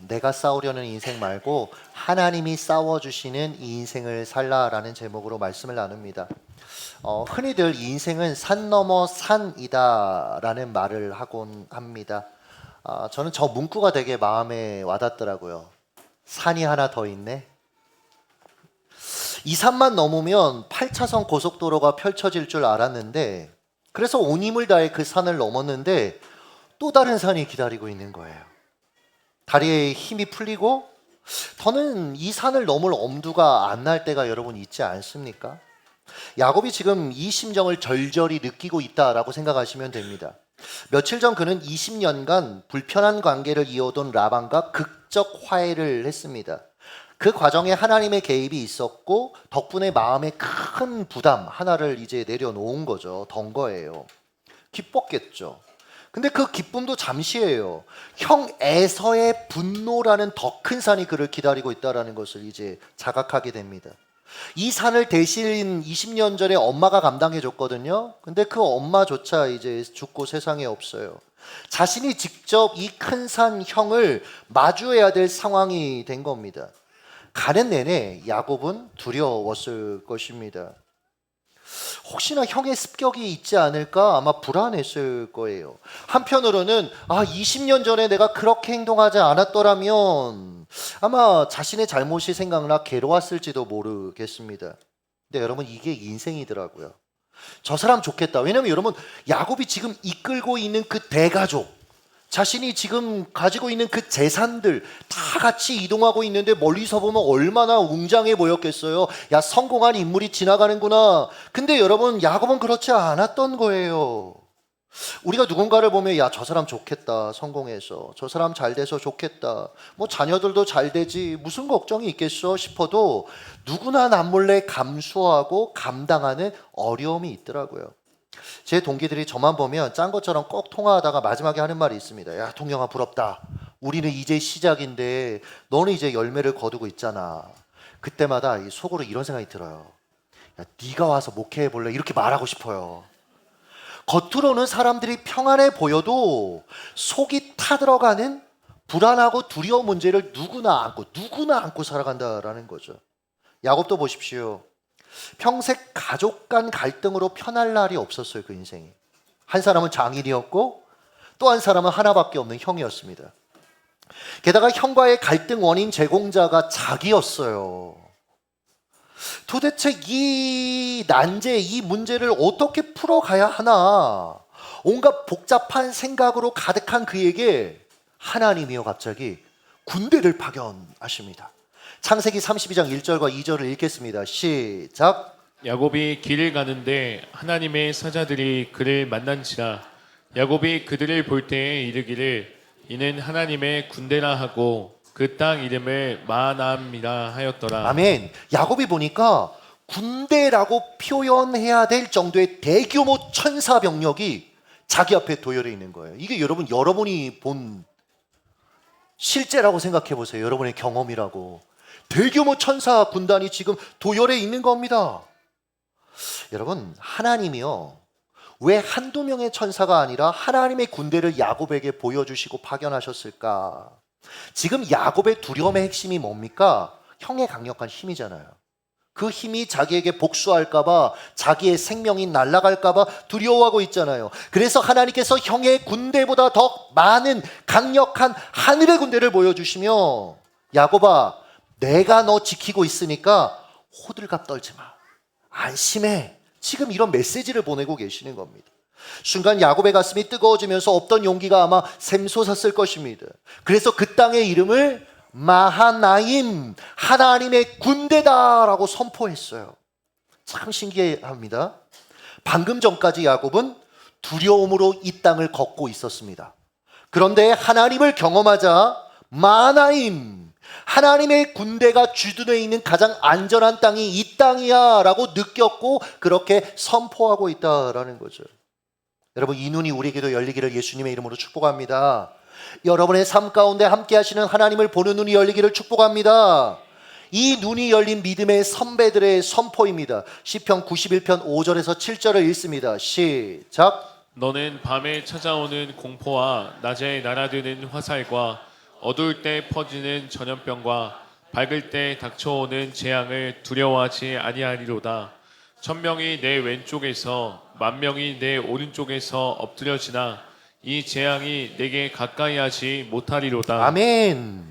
내가 싸우려는 인생 말고 하나님이 싸워주시는 이 인생을 살라라는 제목으로 말씀을 나눕니다. 흔히들 이 인생은 산 넘어 산이다라는 말을 하곤 합니다. 저는 저 문구가 되게 마음에 와닿더라고요. 산이 하나 더 있네. 이 산만 넘으면 8차선 고속도로가 펼쳐질 줄 알았는데, 그래서 온 힘을 다해 그 산을 넘었는데 또 다른 산이 기다리고 있는 거예요. 다리에 힘이 풀리고 더는 이 산을 넘을 엄두가 안 날 때가 여러분 있지 않습니까? 야곱이 지금 이 심정을 절절히 느끼고 있다라고 생각하시면 됩니다. 며칠 전 그는 20년간 불편한 관계를 이어온 라반과 극적 화해를 했습니다. 그 과정에 하나님의 개입이 있었고 덕분에 마음에 큰 부담 하나를 이제 내려놓은 거죠. 던 거예요. 기뻤겠죠. 근데 그 기쁨도 잠시예요. 형 에서의 분노라는 더 큰 산이 그를 기다리고 있다는 것을 이제 자각하게 됩니다. 이 산을 대신 20년 전에 엄마가 감당해 줬거든요. 근데 그 엄마조차 이제 죽고 세상에 없어요. 자신이 직접 이 큰 산 형을 마주해야 될 상황이 된 겁니다. 가는 내내 야곱은 두려웠을 것입니다. 혹시나 형의 습격이 있지 않을까 아마 불안했을 거예요. 한편으로는 20년 전에 내가 그렇게 행동하지 않았더라면 아마 자신의 잘못이 생각나 괴로웠을지도 모르겠습니다. 근데 여러분, 이게 인생이더라고요. 저 사람 좋겠다. 왜냐면 여러분, 야곱이 지금 이끌고 있는 그 대가족, 자신이 지금 가지고 있는 그 재산들 다 같이 이동하고 있는데 멀리서 보면 얼마나 웅장해 보였겠어요. 야, 성공한 인물이 지나가는구나. 근데 여러분, 야곱은 그렇지 않았던 거예요. 우리가 누군가를 보면 야, 저 사람 좋겠다. 성공해서. 저 사람 잘 돼서 좋겠다. 뭐 자녀들도 잘 되지. 무슨 걱정이 있겠어 싶어도 누구나 남몰래 감수하고 감당하는 어려움이 있더라고요. 제 동기들이 저만 보면 짠 것처럼 꼭 통화하다가 마지막에 하는 말이 있습니다. 야, 동영아, 부럽다. 우리는 이제 시작인데 너는 이제 열매를 거두고 있잖아. 그때마다 속으로 이런 생각이 들어요. 야, 네가 와서 목회해 볼래? 이렇게 말하고 싶어요. 겉으로는 사람들이 평안해 보여도 속이 타들어가는 불안하고 두려운 문제를 누구나 안고 살아간다라는 거죠. 야곱도 보십시오. 평생 가족 간 갈등으로 편할 날이 없었어요. 그 인생이. 한 사람은 장인이었고 또 한 사람은 하나밖에 없는 형이었습니다. 게다가 형과의 갈등 원인 제공자가 자기였어요. 도대체 이 난제, 이 문제를 어떻게 풀어가야 하나, 온갖 복잡한 생각으로 가득한 그에게 하나님이요 갑자기 군대를 파견하십니다. 창세기 32장 1절과 2절을 읽겠습니다. 시작. 야곱이 길을 가는데 하나님의 사자들이 그를 만난지라. 야곱이 그들을 볼 때에 이르기를 이는 하나님의 군대라 하고 그 땅 이름을 마하나임이라 하였더라. 아멘. 야곱이 보니까 군대라고 표현해야 될 정도의 대규모 천사 병력이 자기 앞에 도열해 있는 거예요. 이게 여러분이 본 실제라고 생각해 보세요. 여러분의 경험이라고. 대규모 천사 군단이 지금 도열해 있는 겁니다. 여러분, 하나님이요, 왜 한두 명의 천사가 아니라 하나님의 군대를 야곱에게 보여주시고 파견하셨을까? 지금 야곱의 두려움의 핵심이 뭡니까? 형의 강력한 힘이잖아요. 그 힘이 자기에게 복수할까봐, 자기의 생명이 날아갈까봐 두려워하고 있잖아요. 그래서 하나님께서 형의 군대보다 더 많은 강력한 하늘의 군대를 보여주시며, 야곱아, 내가 너 지키고 있으니까 호들갑 떨지 마. 안심해. 지금 이런 메시지를 보내고 계시는 겁니다. 순간 야곱의 가슴이 뜨거워지면서 없던 용기가 아마 샘솟았을 것입니다. 그래서 그 땅의 이름을 마하나임, 하나님의 군대다라고 선포했어요. 참 신기합니다. 방금 전까지 야곱은 두려움으로 이 땅을 걷고 있었습니다. 그런데 하나님을 경험하자 마하나임, 하나님의 군대가 주둔해 있는 가장 안전한 땅이 이 땅이야 라고 느꼈고 그렇게 선포하고 있다라는 거죠. 여러분, 이 눈이 우리에게도 열리기를 예수님의 이름으로 축복합니다. 여러분의 삶 가운데 함께 하시는 하나님을 보는 눈이 열리기를 축복합니다. 이 눈이 열린 믿음의 선배들의 선포입니다. 시편 91편 5절에서 7절을 읽습니다. 시작. 너는 밤에 찾아오는 공포와 낮에 날아드는 화살과 어두울 때 퍼지는 전염병과 밝을 때 닥쳐오는 재앙을 두려워하지 아니하리로다. 1000명이 내 왼쪽에서 10,000명이 내 오른쪽에서 엎드려지나 이 재앙이 내게 가까이 하지 못하리로다. 아멘.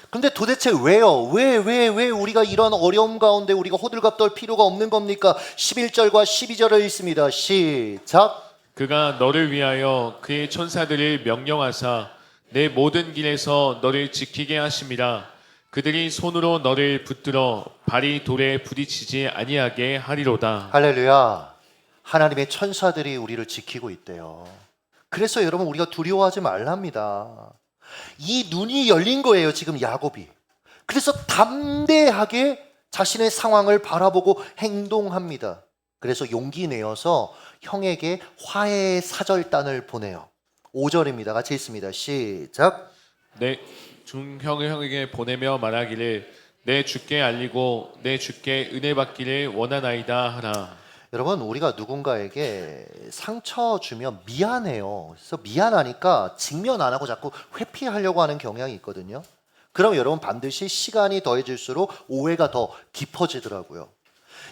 근데 도대체 왜요? 왜 우리가 이런 어려움 가운데 우리가 호들갑 떨 필요가 없는 겁니까? 11절과 12절을 읽습니다. 시작. 그가 너를 위하여 그의 천사들을 명령하사 내 모든 길에서 너를 지키게 하심이라. 그들이 손으로 너를 붙들어 발이 돌에 부딪히지 아니하게 하리로다. 할렐루야. 하나님의 천사들이 우리를 지키고 있대요. 그래서 여러분 우리가 두려워하지 말랍니다. 이 눈이 열린 거예요, 지금 야곱이. 그래서 담대하게 자신의 상황을 바라보고 행동합니다. 그래서 용기 내어서 형에게 화해의 사절단을 보내요. 5절입니다. 같이 읽습니다. 시작. 내 형에게 보내며 말하기를 내 주께 알리고 내 주께 은혜 받기를 원하나이다 하라. 여러분 우리가 누군가에게 상처 주면 미안해요. 그래서 미안하니까 직면 안 하고 자꾸 회피하려고 하는 경향이 있거든요. 그럼 여러분 반드시 시간이 더해질수록 오해가 더 깊어지더라고요.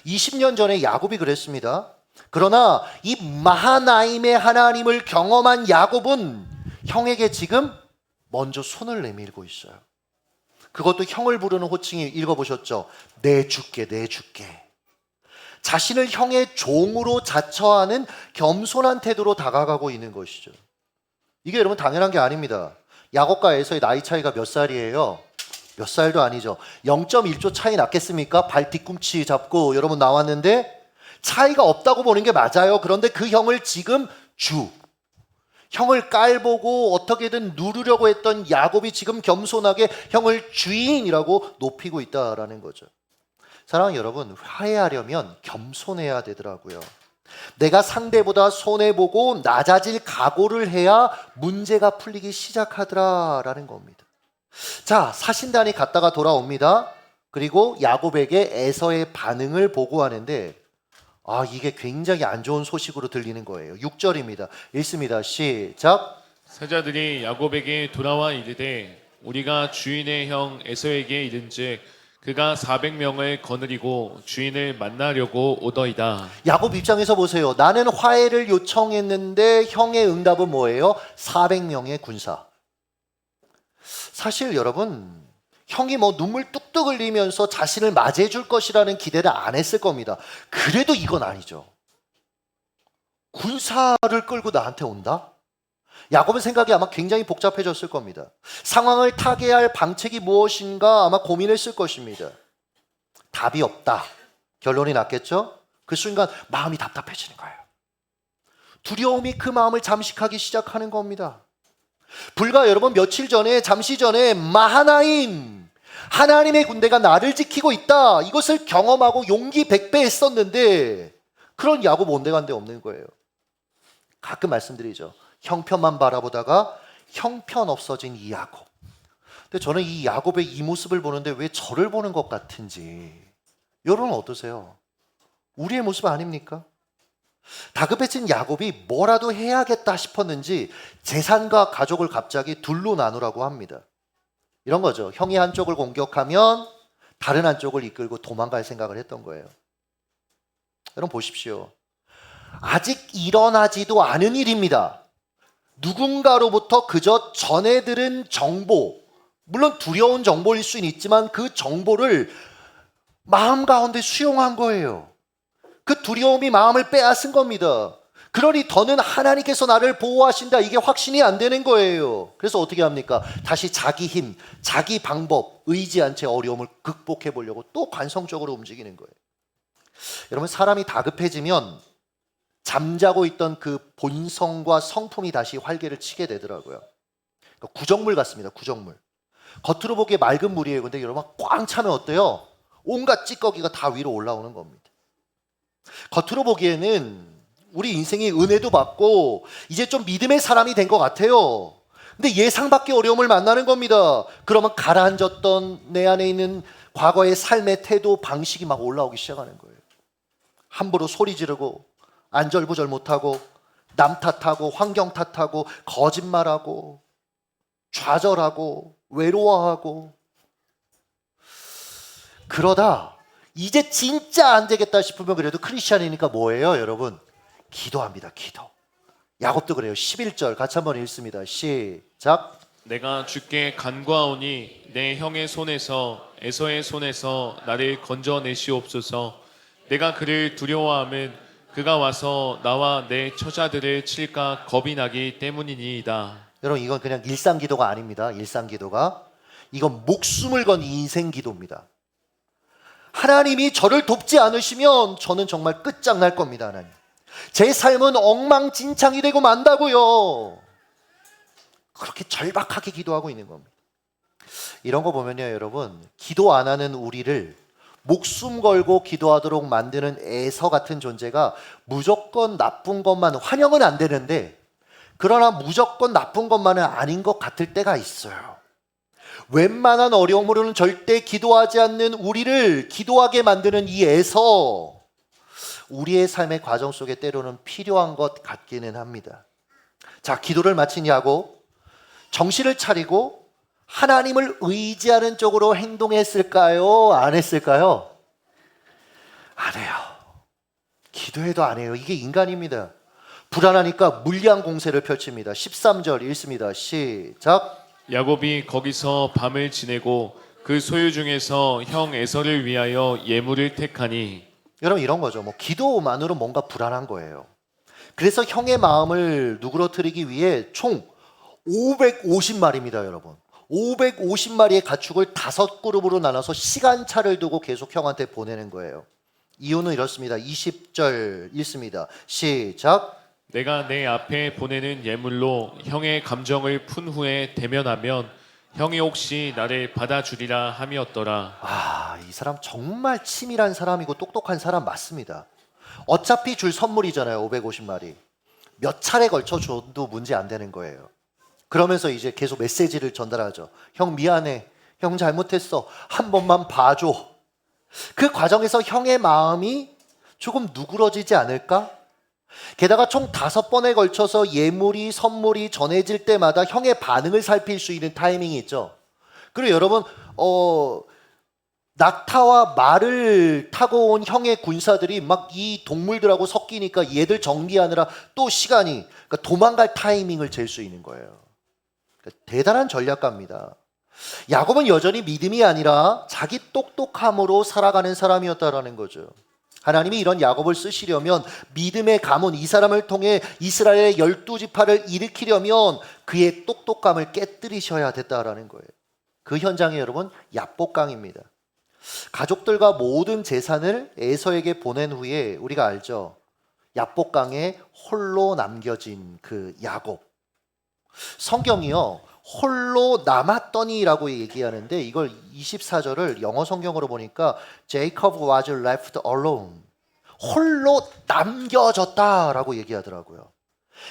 20년 전에 야곱이 그랬습니다. 그러나 이 마하나임의 하나님을 경험한 야곱은 형에게 지금 먼저 손을 내밀고 있어요. 그것도 형을 부르는 호칭이 읽어보셨죠? 내 주께 내 주께. 자신을 형의 종으로 자처하는 겸손한 태도로 다가가고 있는 것이죠. 이게 여러분 당연한 게 아닙니다. 야곱과 에서의 나이 차이가 몇 살이에요? 몇 살도 아니죠. 0.1조 차이 났겠습니까? 발 뒤꿈치 잡고 여러분 나왔는데 차이가 없다고 보는 게 맞아요. 그런데 그 형을 지금 형을 깔보고 어떻게든 누르려고 했던 야곱이 지금 겸손하게 형을 주인이라고 높이고 있다라는 거죠. 사랑하는 여러분, 화해하려면 겸손해야 되더라고요. 내가 상대보다 손해보고 낮아질 각오를 해야 문제가 풀리기 시작하더라라는 겁니다. 자, 사신단이 갔다가 돌아옵니다. 그리고 야곱에게 에서의 반응을 보고하는데 이게 굉장히 안 좋은 소식으로 들리는 거예요. 6절입니다. 읽습니다. 시작. 사자들이 야곱에게 돌아와 이르되 우리가 주인의 형 에서에게 이른즉 그가 400명을 거느리고 주인을 만나려고 오더이다. 야곱 입장에서 보세요. 나는 화해를 요청했는데 형의 응답은 뭐예요? 400명의 군사. 사실 여러분, 형이 눈물 뚝뚝 흘리면서 자신을 맞이해 줄 것이라는 기대를 안 했을 겁니다. 그래도 이건 아니죠. 군사를 끌고 나한테 온다? 야곱의 생각이 아마 굉장히 복잡해졌을 겁니다. 상황을 타개할 방책이 무엇인가 아마 고민했을 것입니다. 답이 없다. 결론이 났겠죠? 그 순간 마음이 답답해지는 거예요. 두려움이 그 마음을 잠식하기 시작하는 겁니다. 불과 여러분 잠시 전에 마하나임, 하나님의 군대가 나를 지키고 있다. 이것을 경험하고 용기 100배 했었는데 그런 야곱 온데간데 없는 거예요. 가끔 말씀드리죠. 형편만 바라보다가 형편 없어진 이 야곱. 근데 저는 이 야곱의 이 모습을 보는데 왜 저를 보는 것 같은지. 여러분 어떠세요? 우리의 모습 아닙니까? 다급해진 야곱이 뭐라도 해야겠다 싶었는지 재산과 가족을 갑자기 둘로 나누라고 합니다. 이런 거죠. 형이 한쪽을 공격하면 다른 한쪽을 이끌고 도망갈 생각을 했던 거예요. 여러분 보십시오. 아직 일어나지도 않은 일입니다. 누군가로부터 그저 전해 들은 정보, 물론 두려운 정보일 수는 있지만 그 정보를 마음 가운데 수용한 거예요. 그 두려움이 마음을 빼앗은 겁니다. 그러니 더는 하나님께서 나를 보호하신다, 이게 확신이 안 되는 거예요. 그래서 어떻게 합니까? 다시 자기 힘, 자기 방법, 의지한 채 어려움을 극복해 보려고 또 관성적으로 움직이는 거예요. 여러분, 사람이 다급해지면 잠자고 있던 그 본성과 성품이 다시 활개를 치게 되더라고요. 그러니까 구정물 같습니다. 구정물. 겉으로 보기에 맑은 물이에요. 근데 여러분 꽝 차면 어때요? 온갖 찌꺼기가 다 위로 올라오는 겁니다. 겉으로 보기에는 우리 인생이 은혜도 받고 이제 좀 믿음의 사람이 된 것 같아요. 근데 예상 밖의 어려움을 만나는 겁니다. 그러면 가라앉았던 내 안에 있는 과거의 삶의 태도, 방식이 막 올라오기 시작하는 거예요. 함부로 소리 지르고 안절부절 못하고 남 탓하고 환경 탓하고 거짓말하고 좌절하고 외로워하고 그러다 이제 진짜 안 되겠다 싶으면 그래도 크리스찬이니까 뭐예요, 여러분? 기도합니다. 기도. 야곱도 그래요. 11절 같이 한번 읽습니다. 시작. 내가 주께 간구하오니 내 형의 손에서 에서의 손에서 나를 건져내시옵소서. 내가 그를 두려워함은 그가 와서 나와 내 처자들을 칠까 겁이 나기 때문이니이다. 여러분 이건 그냥 일상 기도가 아닙니다. 일상 기도가 이건 목숨을 건 인생 기도입니다. 하나님이 저를 돕지 않으시면 저는 정말 끝장날 겁니다. 하나님. 제 삶은 엉망진창이 되고 만다고요. 그렇게 절박하게 기도하고 있는 겁니다. 이런 거 보면요, 여러분, 기도 안 하는 우리를 목숨 걸고 기도하도록 만드는 에서 같은 존재가 무조건 나쁜 것만 환영은 안 되는데, 그러나 무조건 나쁜 것만은 아닌 것 같을 때가 있어요. 웬만한 어려움으로는 절대 기도하지 않는 우리를 기도하게 만드는 이 에서 우리의 삶의 과정 속에 때로는 필요한 것 같기는 합니다. 자, 기도를 마친 야곱, 정신을 차리고 하나님을 의지하는 쪽으로 행동했을까요? 안 했을까요? 안 해요. 기도해도 안 해요. 이게 인간입니다. 불안하니까 물리한 공세를 펼칩니다. 13절 읽습니다. 시작. 야곱이 거기서 밤을 지내고 그 소유 중에서 형 에서를 위하여 예물을 택하니. 여러분 이런 거죠. 뭐 기도만으로 뭔가 불안한 거예요. 그래서 형의 마음을 누그러뜨리기 위해 총 550마리입니다, 여러분. 550마리의 가축을 5그룹으로 나눠서 시간차를 두고 계속 형한테 보내는 거예요. 이유는 이렇습니다. 20절 읽습니다. 시작. 내가 내 앞에 보내는 예물로 형의 감정을 푼 후에 대면하면 형이 혹시 나를 받아주리라 함이었더라. 아, 이 사람 정말 치밀한 사람이고 똑똑한 사람 맞습니다. 어차피 줄 선물이잖아요. 550마리. 몇 차례 걸쳐 줘도 문제 안 되는 거예요. 그러면서 이제 계속 메시지를 전달하죠. 형 미안해. 형 잘못했어. 한 번만 봐줘. 그 과정에서 형의 마음이 조금 누그러지지 않을까? 게다가 총 5번에 걸쳐서 예물이 선물이 전해질 때마다 형의 반응을 살필 수 있는 타이밍이 있죠. 그리고 여러분 낙타와 말을 타고 온 형의 군사들이 막 이 동물들하고 섞이니까 얘들 정리하느라 또 시간이, 그러니까 도망갈 타이밍을 잴 수 있는 거예요. 그러니까 대단한 전략가입니다. 야곱은 여전히 믿음이 아니라 자기 똑똑함으로 살아가는 사람이었다라는 거죠. 하나님이 이런 야곱을 쓰시려면 믿음의 가문, 이 사람을 통해 이스라엘의 12지파를 일으키려면 그의 똑똑함을 깨뜨리셔야 됐다라는 거예요. 그 현장이 여러분 야복강입니다. 가족들과 모든 재산을 에서에게 보낸 후에 우리가 알죠. 야복강에 홀로 남겨진 그 야곱. 성경이요, 홀로 남았더니라고 얘기하는데 이걸 24절을 영어 성경으로 보니까 Jacob was left alone, 홀로 남겨졌다라고 얘기하더라고요.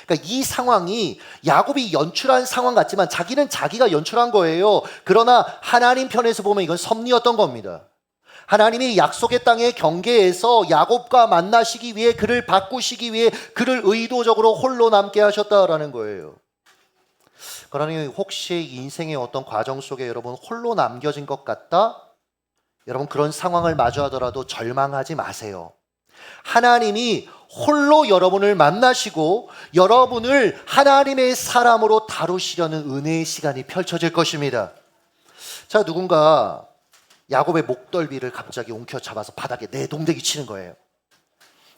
그러니까 이 상황이 야곱이 연출한 상황 같지만 자기는 자기가 연출한 거예요. 그러나 하나님 편에서 보면 이건 섭리였던 겁니다. 하나님이 약속의 땅의 경계에서 야곱과 만나시기 위해, 그를 바꾸시기 위해 그를 의도적으로 홀로 남게 하셨다라는 거예요. 그러니 혹시 인생의 어떤 과정 속에 여러분 홀로 남겨진 것 같다? 여러분 그런 상황을 마주하더라도 절망하지 마세요. 하나님이 홀로 여러분을 만나시고 여러분을 하나님의 사람으로 다루시려는 은혜의 시간이 펼쳐질 것입니다. 자, 누군가 야곱의 목덜미를 갑자기 움켜잡아서 바닥에 내동댕이 치는 거예요.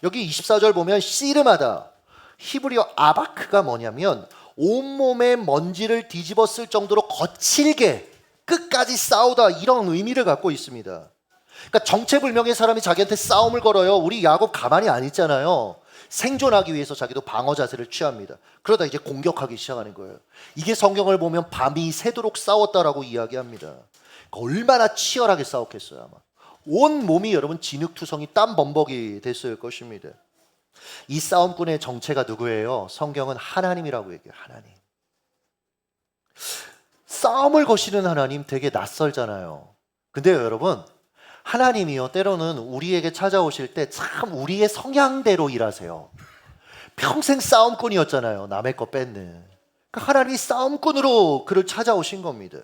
여기 24절 보면 씨름하다, 히브리어 아바크가 뭐냐면 온몸에 먼지를 뒤집었을 정도로 거칠게 끝까지 싸우다, 이런 의미를 갖고 있습니다. 그러니까 정체불명의 사람이 자기한테 싸움을 걸어요. 우리 야곱 가만히 안 있잖아요. 생존하기 위해서 자기도 방어 자세를 취합니다. 그러다 이제 공격하기 시작하는 거예요. 이게 성경을 보면 밤이 새도록 싸웠다라고 이야기합니다. 그러니까 얼마나 치열하게 싸웠겠어요. 아마 온 몸이 여러분 진흙투성이 땀 범벅이 됐을 것입니다. 이 싸움꾼의 정체가 누구예요? 성경은 하나님이라고 얘기해요. 하나님. 싸움을 거시는 하나님 되게 낯설잖아요. 근데요 여러분, 하나님이요 때로는 우리에게 찾아오실 때 참 우리의 성향대로 일하세요. 평생 싸움꾼이었잖아요. 남의 거 뺏는. 그러니까 하나님이 싸움꾼으로 그를 찾아오신 겁니다.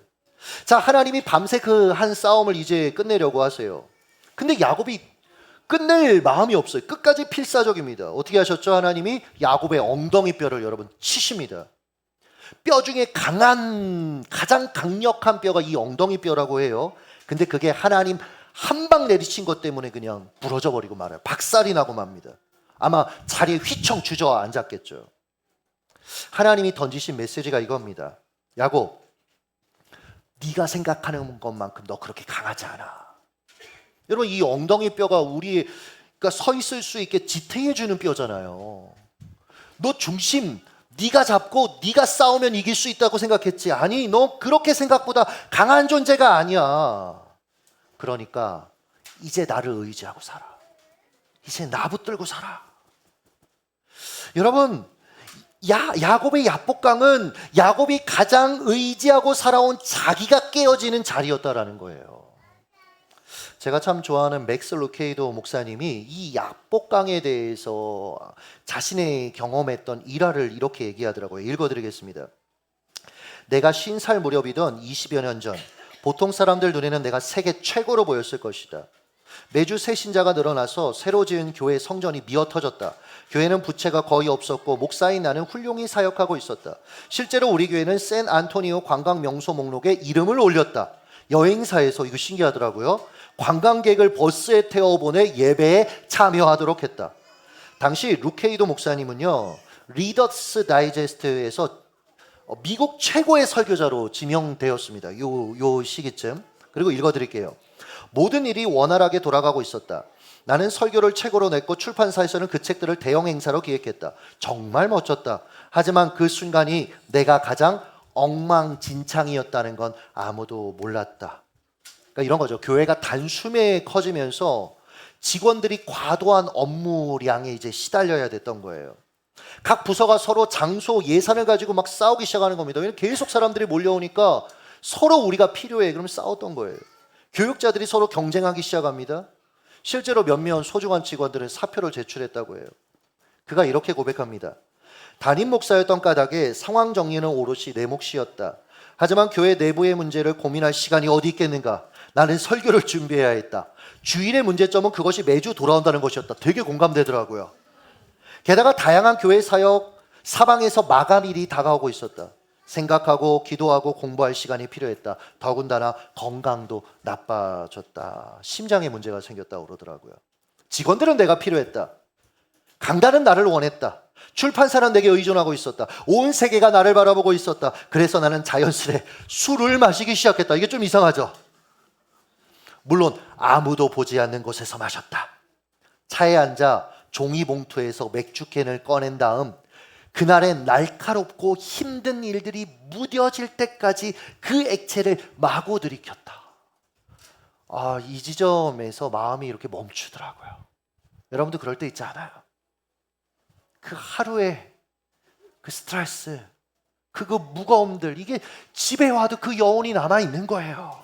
자, 하나님이 밤새 그 한 싸움을 이제 끝내려고 하세요. 근데 야곱이 끝낼 마음이 없어요. 끝까지 필사적입니다. 어떻게 하셨죠? 하나님이 야곱의 엉덩이 뼈를 여러분 치십니다. 뼈 중에 가장 강력한 뼈가 이 엉덩이 뼈라고 해요. 근데 그게 하나님 한 방 내리친 것 때문에 그냥 부러져 버리고 말아요. 박살이 나고 맙니다. 아마 자리에 휘청 주저앉았겠죠. 하나님이 던지신 메시지가 이겁니다. 야곱, 네가 생각하는 것만큼 너 그렇게 강하지 않아. 여러분, 이 엉덩이 뼈가 우리가 서 있을 수 있게 지탱해 주는 뼈잖아요. 너 중심 네가 잡고 네가 싸우면 이길 수 있다고 생각했지. 아니, 너 그렇게 생각보다 강한 존재가 아니야. 그러니까 이제 나를 의지하고 살아. 이제 나 붙들고 살아. 여러분, 야곱의 야복강은 야곱이 가장 의지하고 살아온 자기가 깨어지는 자리였다라는 거예요. 제가 참 좋아하는 맥스 루케이도 목사님이 이 야복강에 대해서 자신의 경험했던 일화를 이렇게 얘기하더라고요. 읽어드리겠습니다. 내가 50살 무렵이던 20여 년 전, 보통 사람들 눈에는 내가 세계 최고로 보였을 것이다. 매주 새 신자가 늘어나서 새로 지은 교회 성전이 미어터졌다. 교회는 부채가 거의 없었고 목사인 나는 훌륭히 사역하고 있었다. 실제로 우리 교회는 샌 안토니오 관광 명소 목록에 이름을 올렸다. 여행사에서, 이거 신기하더라고요, 관광객을 버스에 태워 보내 예배에 참여하도록 했다. 당시 루케이도 목사님은요, 리더스 다이제스트에서 미국 최고의 설교자로 지명되었습니다. 요 시기쯤. 그리고 읽어드릴게요. 모든 일이 원활하게 돌아가고 있었다. 나는 설교를 책으로 냈고 출판사에서는 그 책들을 대형 행사로 기획했다. 정말 멋졌다. 하지만 그 순간이 내가 가장 엉망진창이었다는 건 아무도 몰랐다. 그러니까 이런 거죠. 교회가 단숨에 커지면서 직원들이 과도한 업무량에 이제 시달려야 됐던 거예요. 각 부서가 서로 장소 예산을 가지고 막 싸우기 시작하는 겁니다. 왜냐면 계속 사람들이 몰려오니까 서로 우리가 필요해. 그러면 싸웠던 거예요. 교육자들이 서로 경쟁하기 시작합니다. 실제로 몇몇 소중한 직원들은 사표를 제출했다고 해요. 그가 이렇게 고백합니다. 담임 목사였던 까닭에 상황 정리는 오롯이 내 몫이었다. 하지만 교회 내부의 문제를 고민할 시간이 어디 있겠는가. 나는 설교를 준비해야 했다. 주일의 문제점은 그것이 매주 돌아온다는 것이었다. 되게 공감되더라고요. 게다가 다양한 교회 사역 사방에서 마감일이 다가오고 있었다. 생각하고 기도하고 공부할 시간이 필요했다. 더군다나 건강도 나빠졌다. 심장에 문제가 생겼다고 그러더라고요. 직원들은 내가 필요했다. 강단은 나를 원했다. 출판사는 내게 의존하고 있었다. 온 세계가 나를 바라보고 있었다. 그래서 나는 자연스레 술을 마시기 시작했다. 이게 좀 이상하죠? 물론 아무도 보지 않는 곳에서 마셨다. 차에 앉아 종이봉투에서 맥주캔을 꺼낸 다음 그날의 날카롭고 힘든 일들이 무뎌질 때까지 그 액체를 마구 들이켰다. 이 지점에서 마음이 이렇게 멈추더라고요. 여러분도 그럴 때 있지 않아요? 그 하루의 그 스트레스, 그 무거움들, 이게 집에 와도 그 여운이 남아있는 거예요.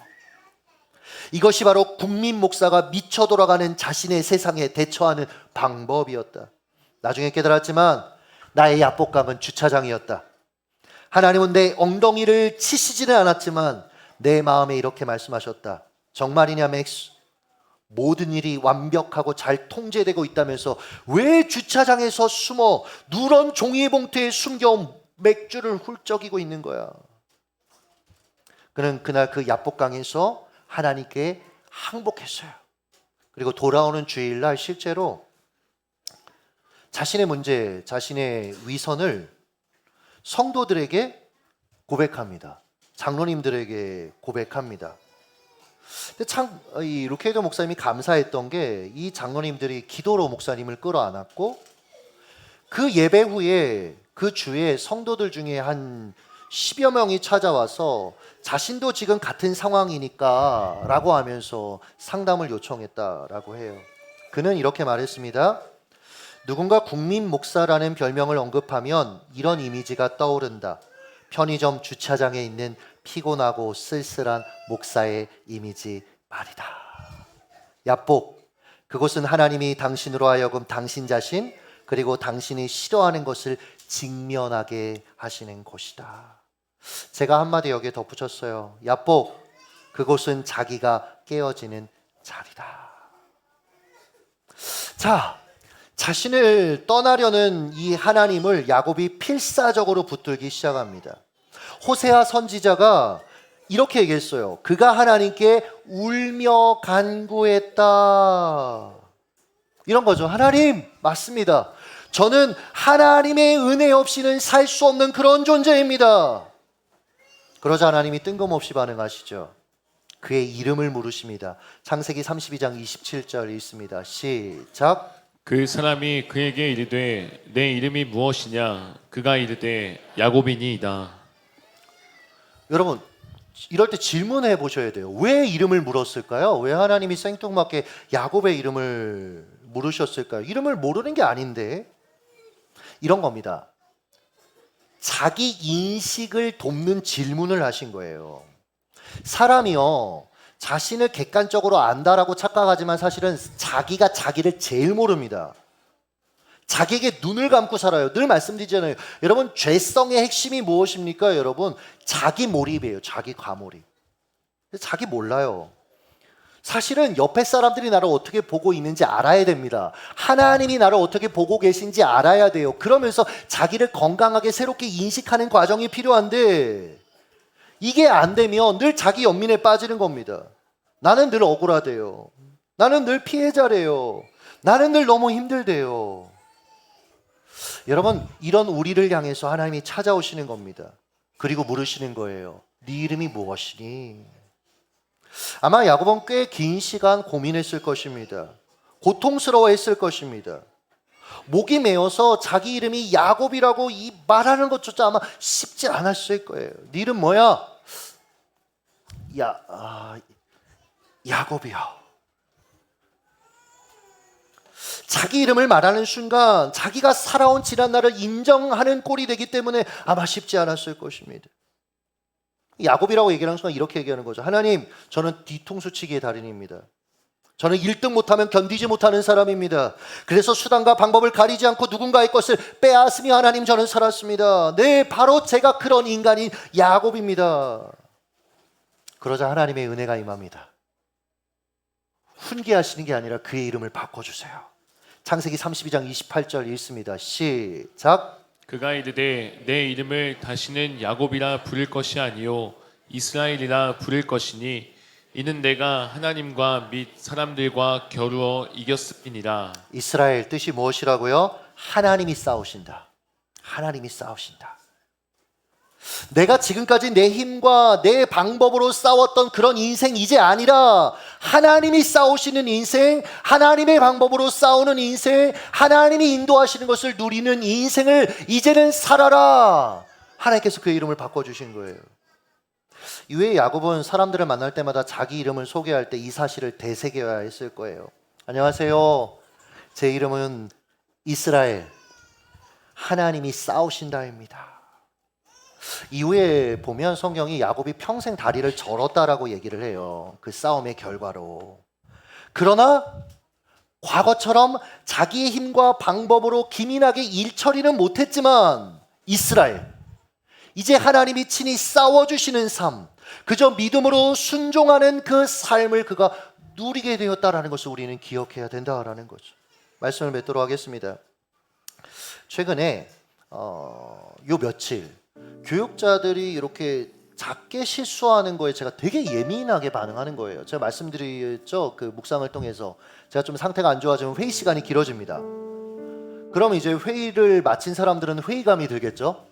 이것이 바로 국민 목사가 미쳐 돌아가는 자신의 세상에 대처하는 방법이었다. 나중에 깨달았지만 나의 야복강은 주차장이었다. 하나님은 내 엉덩이를 치시지는 않았지만 내 마음에 이렇게 말씀하셨다. 정말이냐 맥스? 모든 일이 완벽하고 잘 통제되고 있다면서 왜 주차장에서 숨어 누런 종이봉투에 숨겨온 맥주를 훌쩍이고 있는 거야? 그는 그날 그 야복강에서 하나님께 항복했어요. 그리고 돌아오는 주일날 실제로 자신의 문제, 자신의 위선을 성도들에게 고백합니다. 장로님들에게 고백합니다. 근데 참 이 루케이도 목사님이 감사했던 게 이 장로님들이 기도로 목사님을 끌어안았고 그 예배 후에 그 주에 성도들 중에 한 10여 명이 찾아와서 자신도 지금 같은 상황이니까 라고 하면서 상담을 요청했다라고 해요. 그는 이렇게 말했습니다. 누군가 국민 목사라는 별명을 언급하면 이런 이미지가 떠오른다. 편의점 주차장에 있는 피곤하고 쓸쓸한 목사의 이미지 말이다. 야복, 그곳은 하나님이 당신으로 하여금 당신 자신 그리고 당신이 싫어하는 것을 직면하게 하시는 곳이다. 제가 한마디 여기에 덧붙였어요. 야복, 그곳은 자기가 깨어지는 자리다. 자, 자신을 떠나려는 이 하나님을 야곱이 필사적으로 붙들기 시작합니다. 호세아 선지자가 이렇게 얘기했어요. 그가 하나님께 울며 간구했다. 이런 거죠. 하나님, 맞습니다. 저는 하나님의 은혜 없이는 살 수 없는 그런 존재입니다. 그러자 하나님이 뜬금없이 반응하시죠. 그의 이름을 물으십니다. 창세기 32장 27절 읽습니다. 시작. 그 사람이 그에게 이르되 내 이름이 무엇이냐? 그가 이르되 야곱이니이다. 여러분, 이럴 때 질문해 보셔야 돼요. 왜 이름을 물었을까요? 왜 하나님이 생뚱맞게 야곱의 이름을 물으셨을까요? 이름을 모르는 게 아닌데. 이런 겁니다. 자기 인식을 돕는 질문을 하신 거예요. 사람이요, 자신을 객관적으로 안다라고 착각하지만 사실은 자기가 자기를 제일 모릅니다. 자기에게 눈을 감고 살아요. 늘 말씀드리잖아요. 여러분, 죄성의 핵심이 무엇입니까? 여러분, 자기 몰입이에요. 자기 과몰입. 자기 몰라요. 사실은 옆에 사람들이 나를 어떻게 보고 있는지 알아야 됩니다. 하나님이 나를 어떻게 보고 계신지 알아야 돼요. 그러면서 자기를 건강하게 새롭게 인식하는 과정이 필요한데, 이게 안 되면 늘 자기 연민에 빠지는 겁니다. 나는 늘 억울하대요. 나는 늘 피해자래요. 나는 늘 너무 힘들대요. 여러분, 이런 우리를 향해서 하나님이 찾아오시는 겁니다. 그리고 물으시는 거예요. 네 이름이 무엇이니? 아마 야곱은 꽤 긴 시간 고민했을 것입니다. 고통스러워했을 것입니다. 목이 메어서 자기 이름이 야곱이라고 이 말하는 것조차 아마 쉽지 않았을 거예요. 네 이름 뭐야? 야곱이요. 자기 이름을 말하는 순간 자기가 살아온 지난 날을 인정하는 꼴이 되기 때문에 아마 쉽지 않았을 것입니다. 야곱이라고 얘기하는 순간 이렇게 얘기하는 거죠. 하나님, 저는 뒤통수치기의 달인입니다. 저는 1등 못하면 견디지 못하는 사람입니다. 그래서 수단과 방법을 가리지 않고 누군가의 것을 빼앗으며 하나님, 저는 살았습니다. 네, 바로 제가 그런 인간인 야곱입니다. 그러자 하나님의 은혜가 임합니다. 훈계하시는 게 아니라 그의 이름을 바꿔주세요. 창세기 32장 28절 읽습니다. 시작. 그가 이르되 내 이름을 다시는 야곱이라 부를 것이 아니요 이스라엘이라 부를 것이니 이는 내가 하나님과 및 사람들과 겨루어 이겼음이니라. 이스라엘 뜻이 무엇이라고요? 하나님이 싸우신다. 하나님이 싸우신다. 내가 지금까지 내 힘과 내 방법으로 싸웠던 그런 인생 이제 아니라 하나님이 싸우시는 인생, 하나님의 방법으로 싸우는 인생, 하나님이 인도하시는 것을 누리는 인생을 이제는 살아라. 하나님께서 그의 이름을 바꿔주신 거예요. 이후에 야곱은 사람들을 만날 때마다 자기 이름을 소개할 때 이 사실을 되새겨야 했을 거예요. 안녕하세요. 제 이름은 이스라엘. 하나님이 싸우신다입니다. 이후에 보면 성경이 야곱이 평생 다리를 절었다라고 얘기를 해요. 그 싸움의 결과로. 그러나 과거처럼 자기의 힘과 방법으로 기민하게 일 처리는 못했지만 이스라엘, 이제 하나님이 친히 싸워주시는 삶, 그저 믿음으로 순종하는 그 삶을 그가 누리게 되었다라는 것을 우리는 기억해야 된다라는 거죠. 말씀을 맺도록 하겠습니다. 최근에 요 며칠 교육자들이 이렇게 작게 실수하는 거에 제가 되게 예민하게 반응하는 거예요. 제가 말씀드렸죠. 그 묵상을 통해서 제가 좀 상태가 안 좋아지면 회의 시간이 길어집니다. 그럼 이제 회의를 마친 사람들은 회의감이 들겠죠.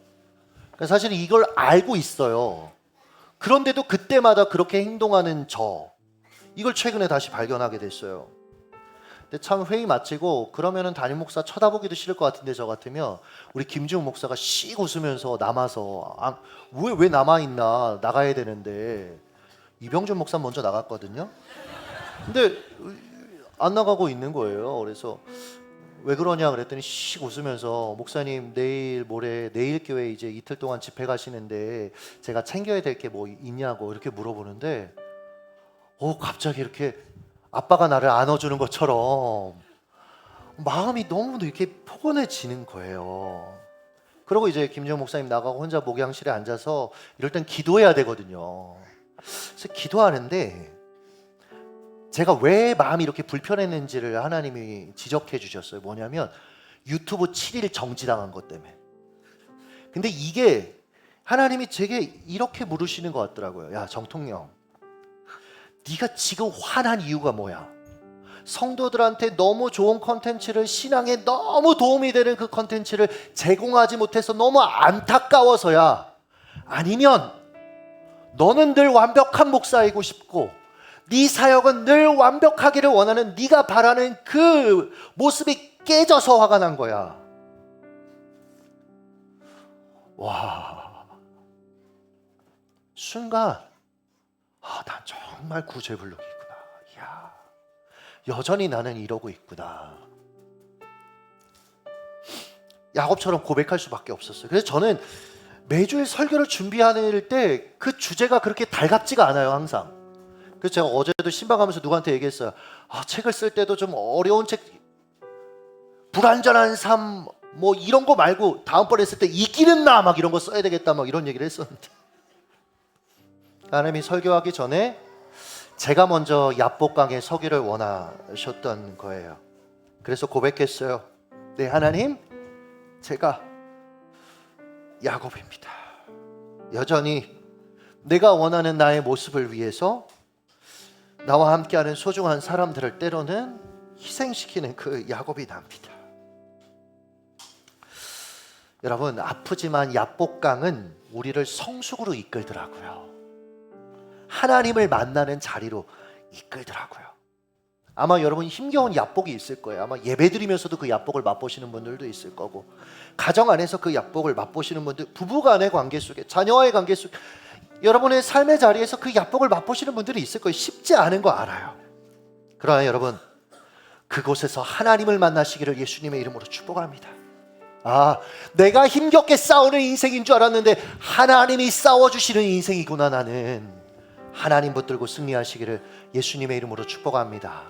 사실 이걸 알고 있어요. 그런데도 그때마다 그렇게 행동하는 이걸 최근에 다시 발견하게 됐어요. 근데 참 회의 마치고 그러면은 담임 목사 쳐다보기도 싫을 것 같은데, 저 같으면 우리 김지훈 목사가 씩 웃으면서 남아서 왜 남아있나, 나가야 되는데. 이병준 목사 먼저 나갔거든요. 근데 안 나가고 있는 거예요. 그래서 왜 그러냐 그랬더니 씩 웃으면서, 목사님 내일 모레 내일 교회 이제 이틀 동안 집회 가시는데 제가 챙겨야 될 게 뭐 있냐고 이렇게 물어보는데, 갑자기 이렇게 아빠가 나를 안아주는 것처럼 마음이 너무 이렇게 포근해지는 거예요. 그러고 이제 김지영 목사님 나가고 혼자 목양실에 앉아서 이럴 땐 기도해야 되거든요. 그래서 기도하는데 제가 왜 마음이 이렇게 불편했는지를 하나님이 지적해 주셨어요. 뭐냐면 유튜브 7일 정지당한 것 때문에. 근데 이게 하나님이 제게 이렇게 물으시는 것 같더라고요. 야, 정통령, 네가 지금 화난 이유가 뭐야? 성도들한테 너무 좋은 컨텐츠를, 신앙에 너무 도움이 되는 그 컨텐츠를 제공하지 못해서 너무 안타까워서야? 아니면 너는 늘 완벽한 목사이고 싶고 네 사역은 늘 완벽하기를 원하는, 네가 바라는 그 모습이 깨져서 화가 난 거야? 와, 순간 난 정말 구제불능이구나. 이야, 여전히 나는 이러고 있구나. 야곱처럼 고백할 수밖에 없었어요. 그래서 저는 매주일 설교를 준비할 때 그 주제가 그렇게 달갑지가 않아요, 항상. 그래서 제가 어제도 신방하면서 누구한테 얘기했어요. 책을 쓸 때도 좀 어려운 책, 불완전한 삶, 뭐 이런 거 말고 다음번에 쓸 때 이기는 나 막 이런 거 써야 되겠다 막 이런 얘기를 했었는데, 하나님이 설교하기 전에 제가 먼저 야복강에 서기를 원하셨던 거예요. 그래서 고백했어요. 네, 하나님, 제가 야곱입니다. 여전히 내가 원하는 나의 모습을 위해서 나와 함께하는 소중한 사람들을 때로는 희생시키는 그 야곱이 납니다. 여러분, 아프지만 야복강은 우리를 성숙으로 이끌더라고요. 하나님을 만나는 자리로 이끌더라고요. 아마 여러분 힘겨운 야복이 있을 거예요. 아마 예배드리면서도 그 야복을 맛보시는 분들도 있을 거고, 가정 안에서 그 야복을 맛보시는 분들, 부부간의 관계 속에, 자녀와의 관계 속에, 여러분의 삶의 자리에서 그 야복을 맛보시는 분들이 있을 거예요. 쉽지 않은 거 알아요. 그러나 여러분, 그곳에서 하나님을 만나시기를 예수님의 이름으로 축복합니다. 내가 힘겹게 싸우는 인생인 줄 알았는데 하나님이 싸워주시는 인생이구나. 나는 하나님 붙들고 승리하시기를 예수님의 이름으로 축복합니다.